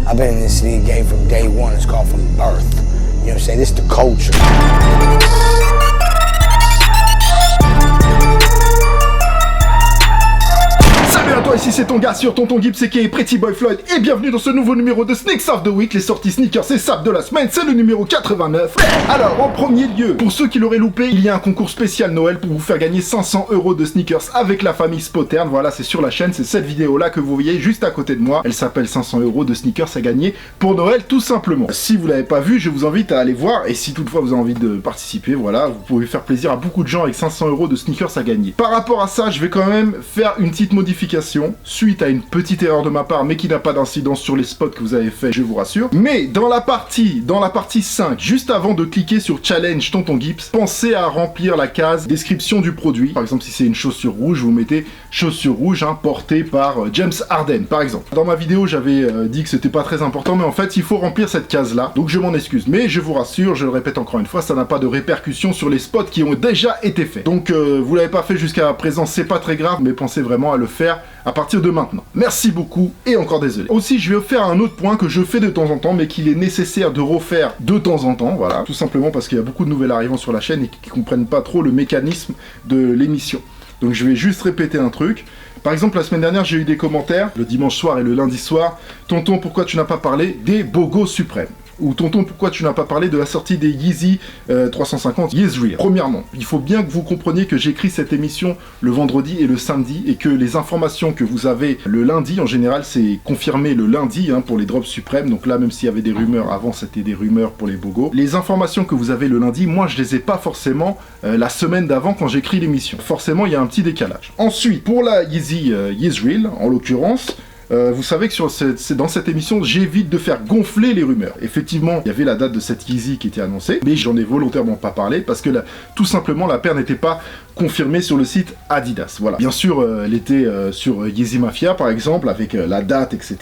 I've been in this league game from day one. It's called from birth. You know what I'm saying? This is the culture. Salut à toi, ici c'est ton gars sur Tonton Gibbs aka Pretty Boy Floyd et bienvenue dans ce nouveau numéro de Sneaks of the Week, les sorties sneakers et saps de la semaine, c'est le numéro 89. Alors en premier lieu, pour ceux qui l'auraient loupé, il y a un concours spécial Noël pour vous faire gagner 500 € de sneakers avec la famille Spottern. Voilà, c'est sur la chaîne, c'est cette vidéo là que vous voyez juste à côté de moi. Elle s'appelle 500 € de sneakers à gagner pour Noël tout simplement. Si vous l'avez pas vu, je vous invite à aller voir et si toutefois vous avez envie de participer, voilà, vous pouvez faire plaisir à beaucoup de gens avec 500 € de sneakers à gagner. Par rapport à ça, je vais quand même faire une petite modification suite à une petite erreur de ma part, mais qui n'a pas d'incidence sur les spots que vous avez fait, je vous rassure. Mais dans la partie 5, juste avant de cliquer sur Challenge Tonton Gibbs, pensez à remplir la case description du produit. Par exemple, si c'est une chaussure rouge, vous mettez chaussure rouge, portée par James Harden, par exemple. Dans ma vidéo, j'avais dit que c'était pas très important, mais en fait, il faut remplir cette case-là. Donc je m'en excuse. Mais je vous rassure, je le répète encore une fois, ça n'a pas de répercussion sur les spots qui ont déjà été faits. Donc vous l'avez pas fait jusqu'à présent, c'est pas très grave, mais pensez vraiment à le faire à partir de maintenant. Merci beaucoup et encore désolé. Aussi, je vais faire un autre point que je fais de temps en temps, mais qu'il est nécessaire de refaire de temps en temps, voilà. Tout simplement parce qu'il y a beaucoup de nouvelles arrivants sur la chaîne et qui comprennent pas trop le mécanisme de l'émission. Donc je vais juste répéter un truc. Par exemple, la semaine dernière, j'ai eu des commentaires, le dimanche soir et le lundi soir. Tonton, pourquoi tu n'as pas parlé des Bogos suprêmes ? Ou tonton, pourquoi tu n'as pas parlé de la sortie des Yeezy 350 Yeezreal ? Premièrement, il faut bien que vous compreniez que j'écris cette émission le vendredi et le samedi et que les informations que vous avez le lundi, en général, c'est confirmé le lundi pour les drops suprêmes. Donc là, même s'il y avait des rumeurs, avant c'était des rumeurs pour les Bogos. Les informations que vous avez le lundi, moi je les ai pas forcément la semaine d'avant quand j'écris l'émission. Forcément, il y a un petit décalage. Ensuite, pour la Yeezy Yeezreal, en l'occurrence, vous savez que dans cette émission, j'évite de faire gonfler les rumeurs. Effectivement, il y avait la date de cette Yeezy qui était annoncée, mais j'en ai volontairement pas parlé parce que tout simplement, la paire n'était pas confirmée sur le site Adidas. Voilà. Bien sûr, elle était sur Yeezy Mafia, par exemple, avec la date, etc.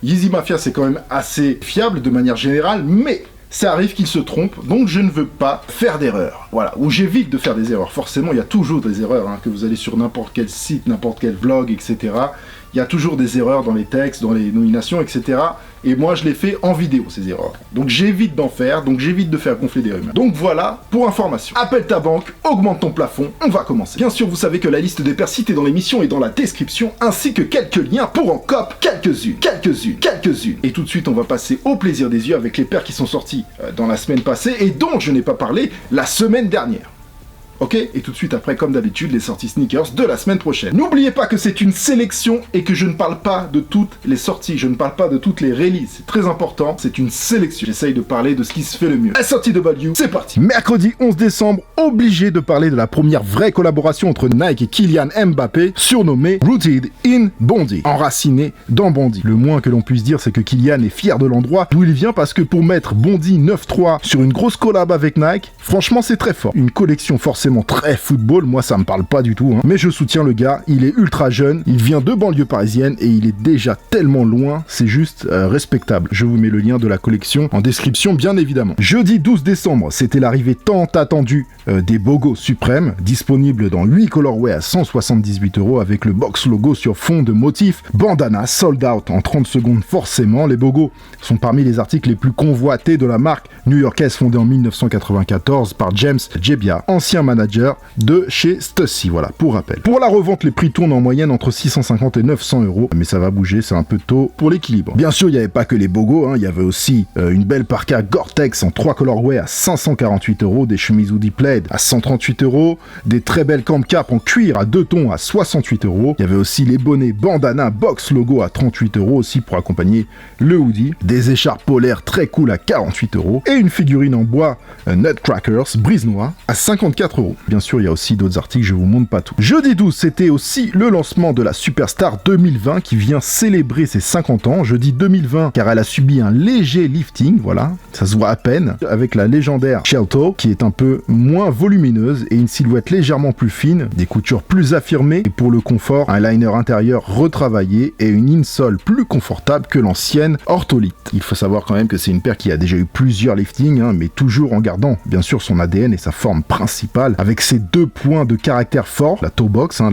Yeezy Mafia, c'est quand même assez fiable de manière générale, mais ça arrive qu'il se trompe, donc je ne veux pas faire d'erreurs. Voilà, ou j'évite de faire des erreurs. Forcément, il y a toujours des erreurs, que vous allez sur n'importe quel site, n'importe quel vlog, etc. Il y a toujours des erreurs dans les textes, dans les nominations, etc. Et moi, je les fais en vidéo, ces erreurs. Donc j'évite d'en faire, donc j'évite de faire gonfler des rumeurs. Donc voilà, pour information. Appelle ta banque, augmente ton plafond, on va commencer. Bien sûr, vous savez que la liste des paires citées dans l'émission est dans la description, ainsi que quelques liens pour en cop quelques-unes. Et tout de suite, on va passer au plaisir des yeux avec les paires qui sont sorties dans la semaine passée et dont je n'ai pas parlé la semaine dernière. Ok ? Et tout de suite après, comme d'habitude, les sorties sneakers de la semaine prochaine. N'oubliez pas que c'est une sélection et que je ne parle pas de toutes les sorties, je ne parle pas de toutes les releases. C'est très important, c'est une sélection. J'essaye de parler de ce qui se fait le mieux. La sortie de W, c'est parti. Mercredi 11 décembre, obligé de parler de la première vraie collaboration entre Nike et Kylian Mbappé, surnommée Rooted in Bondi, enraciné dans Bondi. Le moins que l'on puisse dire, c'est que Kylian est fier de l'endroit d'où il vient parce que pour mettre Bondi 9-3 sur une grosse collab avec Nike, franchement c'est très fort. Une collection forcément très football, moi ça me parle pas du tout, mais je soutiens le gars, il est ultra jeune, il vient de banlieue parisienne et il est déjà tellement loin, c'est juste respectable. Je vous mets le lien de la collection en description bien évidemment. Jeudi 12 décembre, c'était l'arrivée tant attendue des Bogos suprêmes, disponible dans 8 colorways à 178 € avec le box logo sur fond de motif bandana sold out en 30 secondes forcément. Les Bogos sont parmi les articles les plus convoités de la marque new-yorkaise fondée en 1994 par James Jebbia, ancien manager de chez Stussy, voilà, pour rappel. Pour la revente, les prix tournent en moyenne entre 650 et 900 €, mais ça va bouger, c'est un peu tôt pour l'équilibre. Bien sûr, il n'y avait pas que les Bogos, il y avait aussi une belle parka Gore-Tex en 3 colorways à 548 €, des chemises hoodie plaid à 138 €, des très belles camp cap en cuir à 2 tons à 68 €. Il y avait aussi les bonnets bandana box logo à 38 € aussi pour accompagner le hoodie, des écharpes polaires très cool à 48 € et une figurine en bois Nutcrackers brise noire à 54 €. Bien sûr, il y a aussi d'autres articles, je vous montre pas tout. Jeudi 12, c'était aussi le lancement de la Superstar 2020 qui vient célébrer ses 50 ans. Je dis 2020 car elle a subi un léger lifting, voilà, ça se voit à peine, avec la légendaire Shelto qui est un peu moins volumineuse et une silhouette légèrement plus fine, des coutures plus affirmées et pour le confort, un liner intérieur retravaillé et une insole plus confortable que l'ancienne Ortholite. Il faut savoir quand même que c'est une paire qui a déjà eu plusieurs liftings, mais toujours en gardant bien sûr son ADN et sa forme principale. avec ses 2 points de caractère fort, la toe box, hein,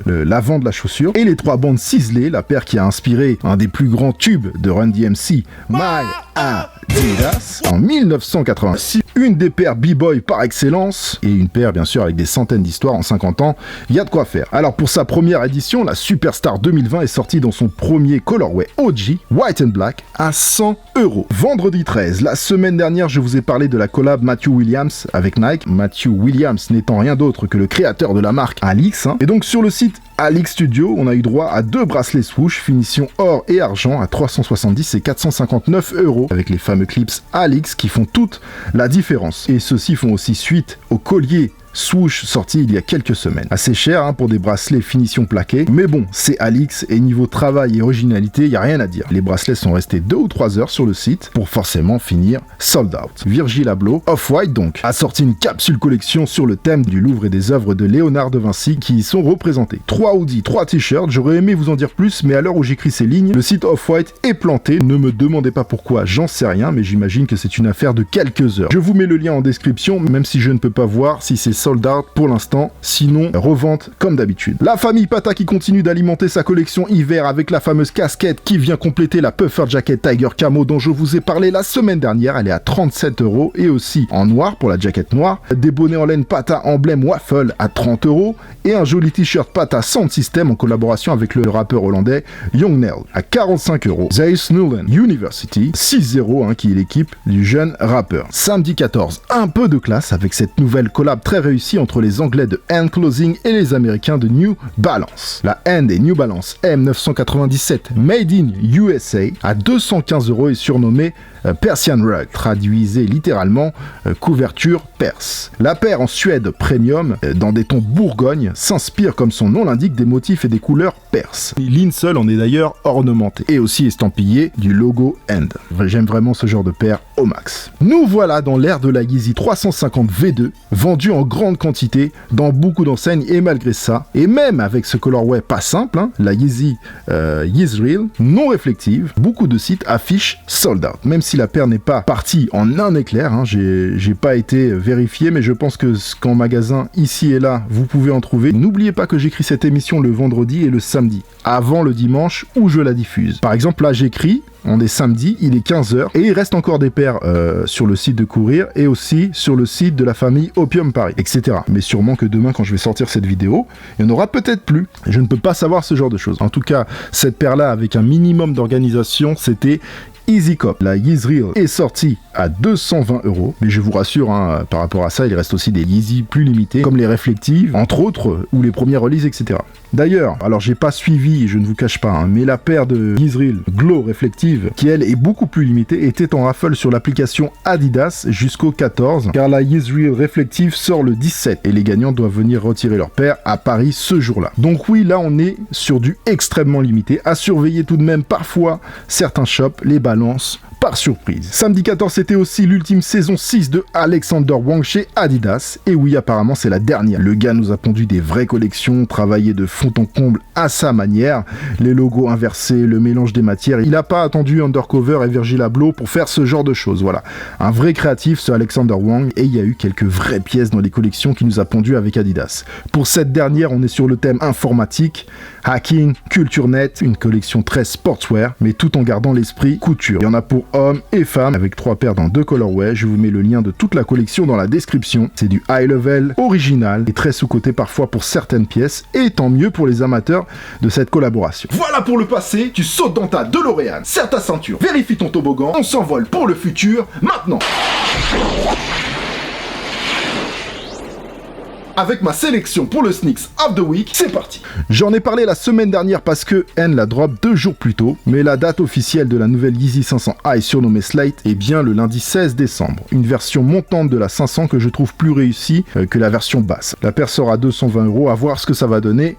l'avant de la chaussure, et les 3 bandes ciselées, la paire qui a inspiré un des plus grands tubes de Run DMC, My Adidas, en 1986. Une des paires B-Boy par excellence, et une paire bien sûr avec des centaines d'histoires en 50 ans, il y a de quoi faire. Alors pour sa première édition, la Superstar 2020 est sortie dans son premier colorway OG, White and Black, à 100 €. Vendredi 13, la semaine dernière, je vous ai parlé de la collab Matthew Williams avec Nike. Matthew Williams n'étant rien d'autre que le créateur de la marque Alix. Et donc sur le site Alix Studio, on a eu droit à 2 bracelets swoosh finition or et argent à 370 et 459 €, avec les fameux clips Alix qui font toute la différence. Et ceux-ci font aussi suite au collier swoosh sorti il y a quelques semaines. Assez cher pour des bracelets finition plaquée, mais bon, c'est Alix et niveau travail et originalité, il n'y a rien à dire. Les bracelets sont restés 2 ou 3 heures sur le site pour forcément finir sold out. Virgil Abloh, Off-White donc, a sorti une capsule collection sur le thème du Louvre et des œuvres de Léonard de Vinci qui y sont représentées. 3 hoodies, 3 t-shirts, j'aurais aimé vous en dire plus, mais à l'heure où j'écris ces lignes, le site Off-White est planté. Ne me demandez pas pourquoi, j'en sais rien, mais j'imagine que c'est une affaire de quelques heures. Je vous mets le lien en description, même si je ne peux pas voir si c'est sold out pour l'instant, sinon revente comme d'habitude. La famille Pata qui continue d'alimenter sa collection hiver avec la fameuse casquette qui vient compléter la puffer jacket Tiger Camo dont je vous ai parlé la semaine dernière, elle est à 37 € et aussi en noir pour la jaquette noire, des bonnets en laine Pata emblème waffle à 30 € et un joli t-shirt Pata Sound System en collaboration avec le rappeur hollandais Young Nel à 45 €. Zeiss Newland University 6-0 qui est l'équipe du jeune rappeur. Samedi 14, un peu de classe avec cette nouvelle collab très réussie entre les Anglais de Hand Clothing et les Américains de New Balance. La Hand et New Balance M997 Made in USA à 215 € est surnommée Persian Rug, traduisez littéralement couverture perse. La paire en Suède premium, dans des tons bourgogne, s'inspire comme son nom l'indique des motifs et des couleurs perses. L'insole en est d'ailleurs ornementée et aussi estampillé du logo Hand. J'aime vraiment ce genre de paire au max. Nous voilà dans l'ère de la Yeezy 350 V2, vendue en grande quantité dans beaucoup d'enseignes et malgré ça, et même avec ce colorway pas simple, la Yeezy Yeezreal non réflective, beaucoup de sites affichent sold out, même si la paire n'est pas partie en un éclair, j'ai pas été vérifié, mais je pense que qu'en magasin ici et là, vous pouvez en trouver. N'oubliez pas que j'écris cette émission le vendredi et le samedi, avant le dimanche où je la diffuse. Par exemple, là j'écris, on est samedi, il est 15h, et il reste encore des paires sur le site de Courir et aussi sur le site de la famille Opium Paris, etc. Mais sûrement que demain, quand je vais sortir cette vidéo, il n'y en aura peut-être plus. Je ne peux pas savoir ce genre de choses. En tout cas, cette paire-là, avec un minimum d'organisation, c'était Easy Cop. La Yeezreal est sortie à 220 €, mais je vous rassure, par rapport à ça, il reste aussi des Yeezy plus limités, comme les réflectives, entre autres, ou les premières releases, etc. D'ailleurs, alors j'ai pas suivi, je ne vous cache pas, mais la paire de Yeezreal Glow réflective, qui elle est beaucoup plus limitée, était en raffle sur l'application Adidas jusqu'au 14, car la Yeezreal réflective sort le 17, et les gagnants doivent venir retirer leur paire à Paris ce jour-là. Donc oui, là on est sur du extrêmement limité, à surveiller tout de même parfois certains shops, les balances par surprise. Samedi 14, c'était aussi l'ultime saison 6 de Alexander Wang chez Adidas. Et oui, apparemment, c'est la dernière. Le gars nous a pondu des vraies collections, travaillé de fond en comble à sa manière. Les logos inversés, le mélange des matières. Il n'a pas attendu Undercover et Virgil Abloh pour faire ce genre de choses. Voilà. Un vrai créatif, ce Alexander Wang. Et il y a eu quelques vraies pièces dans les collections qu'il nous a pondues avec Adidas. Pour cette dernière, on est sur le thème informatique, hacking, culture net, une collection très sportswear, mais tout en gardant l'esprit couture. Il y en a pour hommes et femmes, avec 3 paires dans 2 colorways. Je vous mets le lien de toute la collection dans la description. C'est du high level, original, et très sous-coté parfois pour certaines pièces, et tant mieux pour les amateurs de cette collaboration. Voilà pour le passé, tu sautes dans ta DeLorean, serre ta ceinture, vérifie ton toboggan, on s'envole pour le futur, maintenant. Avec ma sélection pour le Sneaks of the Week, c'est parti. J'en ai parlé la semaine dernière parce que N la drop 2 jours plus tôt, mais la date officielle de la nouvelle Yeezy 500 High surnommée Slate est bien le lundi 16 décembre. Une version montante de la 500 que je trouve plus réussie que la version basse. La paire sort à 220 €, à voir ce que ça va donner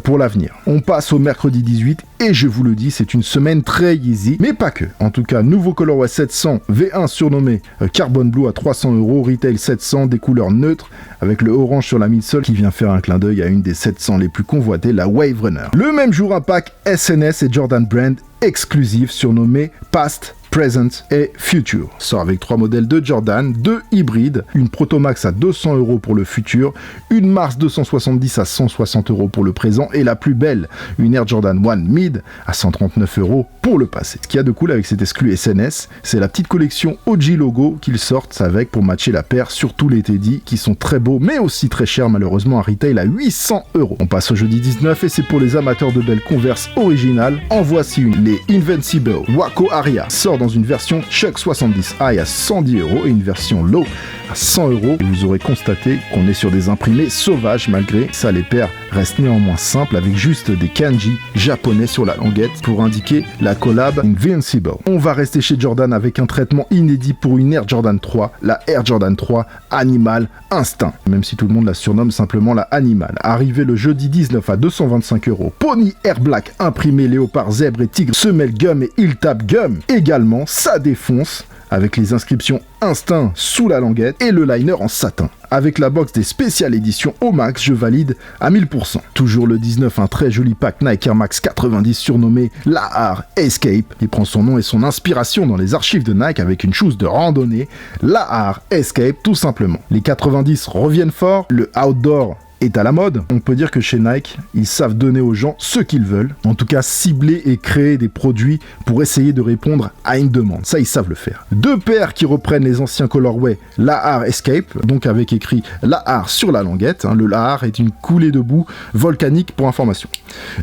pour l'avenir. On passe au mercredi 18 et je vous le dis, c'est une semaine très Yeezy, mais pas que. En tout cas, nouveau colorway 700 V1 surnommé Carbon Blue à 300 €, retail 700, des couleurs neutres avec le orange sur la midsole qui vient faire un clin d'œil à une des 700 les plus convoitées, la Wave Runner. Le même jour, un pack SNS et Jordan Brand exclusif surnommé Past Present et Future. Sort avec 3 modèles de Jordan, 2 hybrides, une Proto Max à 200 € pour le futur, une Mars 270 à 160 € pour le présent et la plus belle, une Air Jordan 1 Mid à 139 € pour le passé. Ce qu'il y a de cool avec cet exclu SNS, c'est la petite collection OG logo qu'ils sortent avec pour matcher la paire sur tous les Teddy qui sont très beaux mais aussi très chers malheureusement à retail à 800 €. On passe au jeudi 19 et c'est pour les amateurs de belles Converse originales. En voici une, les Invincible Waco Aria sort dans une version Chuck 70 High à 110 € et une version Low à 100 €. Et vous aurez constaté qu'on est sur des imprimés sauvages malgré ça, les paires restent néanmoins simples avec juste des kanji japonais sur la languette pour indiquer la collab Invincible. On va rester chez Jordan avec un traitement inédit pour une Air Jordan 3, la Air Jordan 3 Animal Instinct, même si tout le monde la surnomme simplement la Animal. Arrivé le jeudi 19 à 225 €. Pony Air Black imprimé léopard, zèbre et tigre, semelle gum et heel tap gum. Également, ça défonce avec les inscriptions Instinct sous la languette et le liner en satin. Avec la box des spéciales éditions au max, je valide à 1000%. Toujours le 19, un très joli pack Nike Air Max 90 surnommé Lahar Escape. Il prend son nom et son inspiration dans les archives de Nike avec une chose de randonnée, Lahar Escape tout simplement. Les 90 reviennent fort, le outdoor est à la mode. On peut dire que chez Nike, ils savent donner aux gens ce qu'ils veulent. En tout cas, cibler et créer des produits pour essayer de répondre à une demande. Ça, ils savent le faire. 2 paires qui reprennent les anciens colorways Lahar Escape, donc avec écrit Lahar sur la languette. Le Lahar est une coulée de boue volcanique pour information.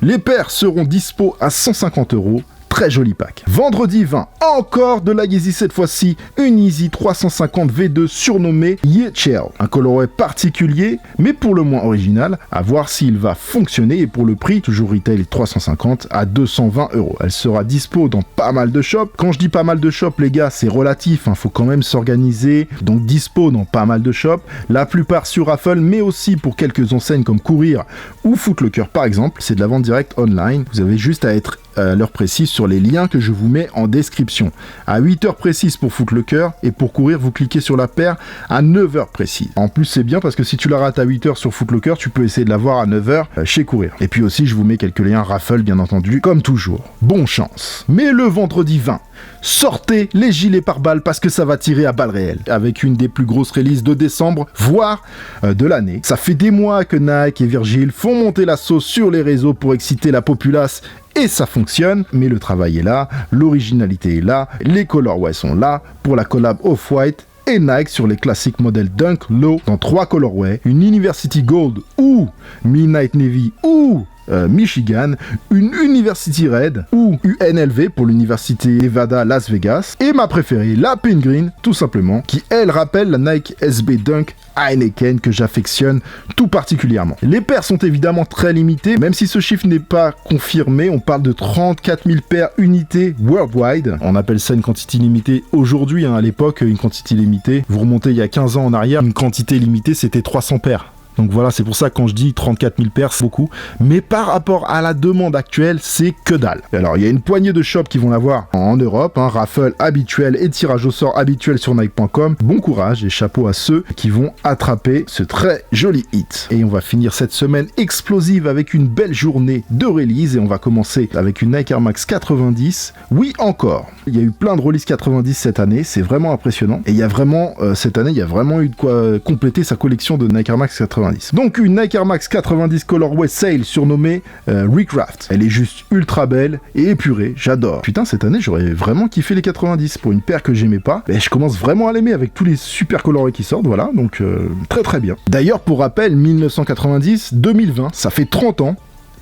Les paires seront dispo à 150 €. Très joli pack. Vendredi 20, encore de la Yeezy cette fois-ci, une Yeezy 350 V2 surnommée Ye-Chell. Un colorway particulier, mais pour le moins original, à voir s'il va fonctionner et pour le prix, toujours retail 350 à 220 €. Elle sera dispo dans pas mal de shops. Quand je dis pas mal de shops, les gars, c'est relatif, faut quand même s'organiser. Donc dispo dans pas mal de shops, la plupart sur Raffle, mais aussi pour quelques enseignes comme Courir ou Foot Locker par exemple. C'est de la vente directe online. Vous avez juste à être à l'heure précise sur les liens que je vous mets en description. À 8h précises pour Foot Locker et pour Courir, vous cliquez sur la paire à 9h précises. En plus, c'est bien parce que si tu la rates à 8h sur Foot Locker, tu peux essayer de la voir à 9h chez Courir. Et puis aussi, je vous mets quelques liens Raffle, bien entendu, comme toujours. Bonne chance. Mais le vendredi 20, sortez les gilets pare-balles parce que ça va tirer à balles réelles. Avec une des plus grosses releases de décembre, voire de l'année. Ça fait des mois que Nike et Virgil font monter la sauce sur les réseaux pour exciter la populace. Et ça fonctionne, mais le travail est là, l'originalité est là, les colorways sont là pour la collab Off-White et Nike sur les classiques modèles Dunk Low dans 3 colorways, une University Gold ou Midnight Navy ou Michigan, une University Red ou UNLV pour l'Université Nevada Las Vegas et ma préférée, la Pink Green, tout simplement, qui elle rappelle la Nike SB Dunk Heineken que j'affectionne tout particulièrement. Les paires sont évidemment très limitées, même si ce chiffre n'est pas confirmé, on parle de 34 000 paires unités worldwide. On appelle ça une quantité limitée aujourd'hui, à l'époque une quantité limitée. Vous remontez il y a 15 ans en arrière, une quantité limitée c'était 300 paires. Donc voilà, c'est pour ça que quand je dis 34 000 paires, c'est beaucoup. Mais par rapport à la demande actuelle, c'est que dalle. Alors, il y a une poignée de shops qui vont l'avoir en Europe, raffle habituel et tirage au sort habituel sur Nike.com. Bon courage et chapeau à ceux qui vont attraper ce très joli hit. Et on va finir cette semaine explosive avec une belle journée de release. Et on va commencer avec une Nike Air Max 90. Oui, encore. Il y a eu plein de releases 90 cette année. C'est vraiment impressionnant. Et il y a vraiment, cette année, il y a vraiment eu de quoi compléter sa collection de Nike Air Max 90. Donc une Nike Air Max 90 Colorway Sail surnommée Recraft. Elle est juste ultra belle et épurée, j'adore. Putain, cette année j'aurais vraiment kiffé les 90 pour une paire que j'aimais pas. Et je commence vraiment à l'aimer avec tous les super colorways qui sortent, voilà, donc très très bien. D'ailleurs pour rappel, 1990-2020, ça fait 30 ans.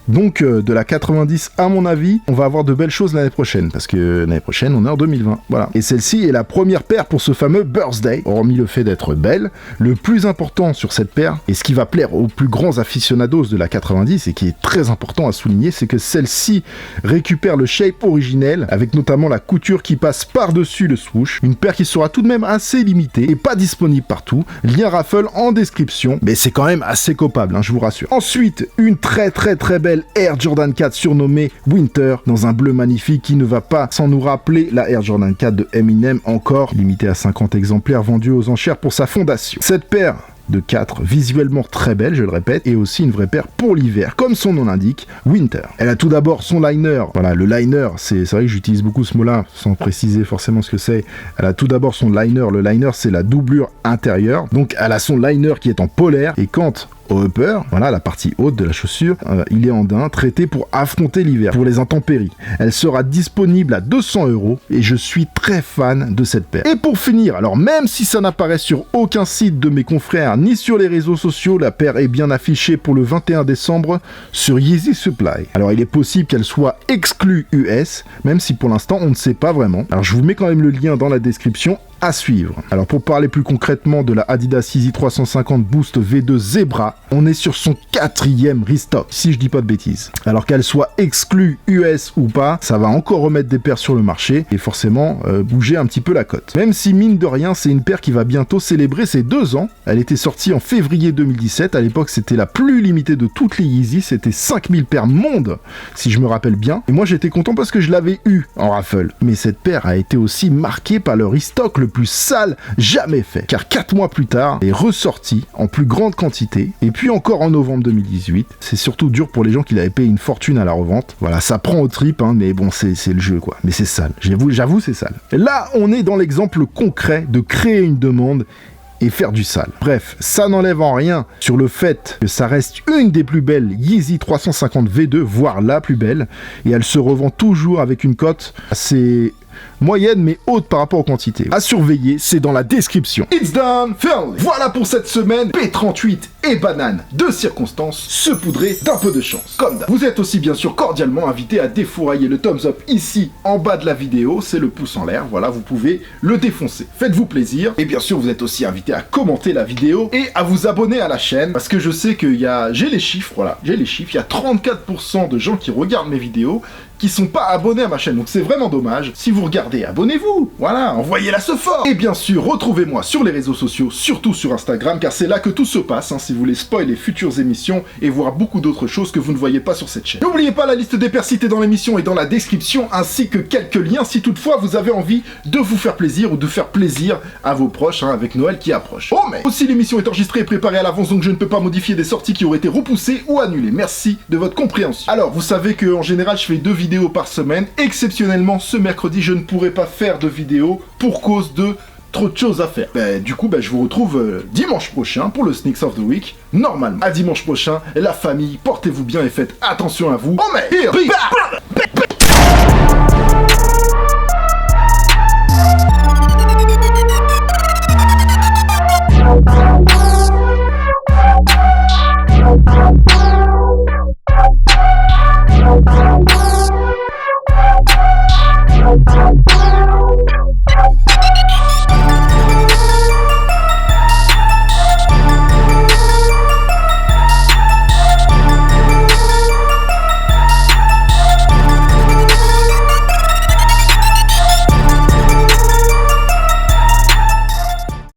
Donc de la 90 à mon avis, on va avoir de belles choses l'année prochaine, parce que l'année prochaine on est en 2020, voilà. Et celle-ci est la première paire pour ce fameux birthday, hormis le fait d'être belle. Le plus important sur cette paire, et ce qui va plaire aux plus grands aficionados de la 90, et qui est très important à souligner, c'est que celle-ci récupère le shape originel, avec notamment la couture qui passe par-dessus le swoosh, une paire qui sera tout de même assez limitée, et pas disponible partout, lien Raffle en description, mais c'est quand même assez copable, je vous rassure. Ensuite, une très belle Air Jordan 4 surnommée Winter dans un bleu magnifique qui ne va pas sans nous rappeler la Air Jordan 4 de Eminem, encore limitée à 50 exemplaires vendus aux enchères pour sa fondation. Cette paire de 4, visuellement très belle, je le répète, et aussi une vraie paire pour l'hiver, comme son nom l'indique, Winter. Elle a tout d'abord son liner, voilà, le liner, c'est vrai que j'utilise beaucoup ce mot-là, sans préciser forcément ce que c'est. Elle a tout d'abord son liner, le liner c'est la doublure intérieure, donc elle a son liner qui est en polaire, et quand au upper, voilà la partie haute de la chaussure, il est en daim, traité pour affronter l'hiver, pour les intempéries. Elle sera disponible à 200 € et je suis très fan de cette paire. Et pour finir, alors même si ça n'apparaît sur aucun site de mes confrères ni sur les réseaux sociaux, la paire est bien affichée pour le 21 décembre sur Yeezy Supply. Alors il est possible qu'elle soit exclue US, même si pour l'instant on ne sait pas vraiment. Alors je vous mets quand même le lien dans la description à suivre. Alors pour parler plus concrètement de la Adidas Yeezy 350 Boost V2 Zebra, on est sur son 4e restock, si je dis pas de bêtises. Alors qu'elle soit exclue US ou pas, ça va encore remettre des paires sur le marché et forcément bouger un petit peu la cote. Même si mine de rien, c'est une paire qui va bientôt célébrer ses 2 ans. Elle était sortie en février 2017, à l'époque c'était la plus limitée de toutes les Yeezy, c'était 5000 paires monde, si je me rappelle bien. Et moi j'étais content parce que je l'avais eu en raffle. Mais cette paire a été aussi marquée par le restock le plus sale jamais fait, car 4 mois plus tard, elle est ressortie en plus grande quantité, et puis encore en novembre 2018. C'est surtout dur pour les gens qui l'avaient payé une fortune à la revente. Voilà, ça prend aux tripes, hein, mais bon, c'est le jeu, quoi. Mais c'est sale, j'avoue, c'est sale. Et là, on est dans l'exemple concret de créer une demande et faire du sale. Bref, ça n'enlève en rien sur le fait que ça reste une des plus belles Yeezy 350 V2, voire la plus belle, et elle se revend toujours avec une cote assez moyenne mais haute par rapport aux quantités. À surveiller, c'est dans la description. It's done, finally. Voilà pour cette semaine, P38 et banane de circonstance, saupoudrées d'un peu de chance. Comme d'hab. Vous êtes aussi bien sûr cordialement invité à défourailler le thumbs up ici en bas de la vidéo, c'est le pouce en l'air, voilà, vous pouvez le défoncer. Faites-vous plaisir, et bien sûr vous êtes aussi invité à commenter la vidéo et à vous abonner à la chaîne, parce que je sais que j'ai les chiffres, voilà, j'ai les chiffres, il y a 34% de gens qui regardent mes vidéos qui sont pas abonnés à ma chaîne, donc c'est vraiment dommage. Si vous regardez, abonnez-vous, voilà, envoyez-la ce fort. Et bien sûr, retrouvez-moi sur les réseaux sociaux, surtout sur Instagram, car c'est là que tout se passe, hein, si vous voulez spoiler les futures émissions et voir beaucoup d'autres choses que vous ne voyez pas sur cette chaîne. N'oubliez pas la liste des paires citées dans l'émission et dans la description, ainsi que quelques liens si toutefois vous avez envie de vous faire plaisir ou de faire plaisir à vos proches, hein, avec Noël qui approche. Oh mais aussi l'émission est enregistrée et préparée à l'avance, donc je ne peux pas modifier des sorties qui auraient été repoussées ou annulées. Merci de votre compréhension. Alors, vous savez que en général, je fais 2 vidéos par semaine. Exceptionnellement, ce mercredi, je ne pourrai pas faire de vidéo pour cause de trop de choses à faire. Du coup, je vous retrouve dimanche prochain pour le Sneaks of the Week. Normalement, à dimanche prochain, la famille, portez-vous bien et faites attention à vous. Oh mais here we go.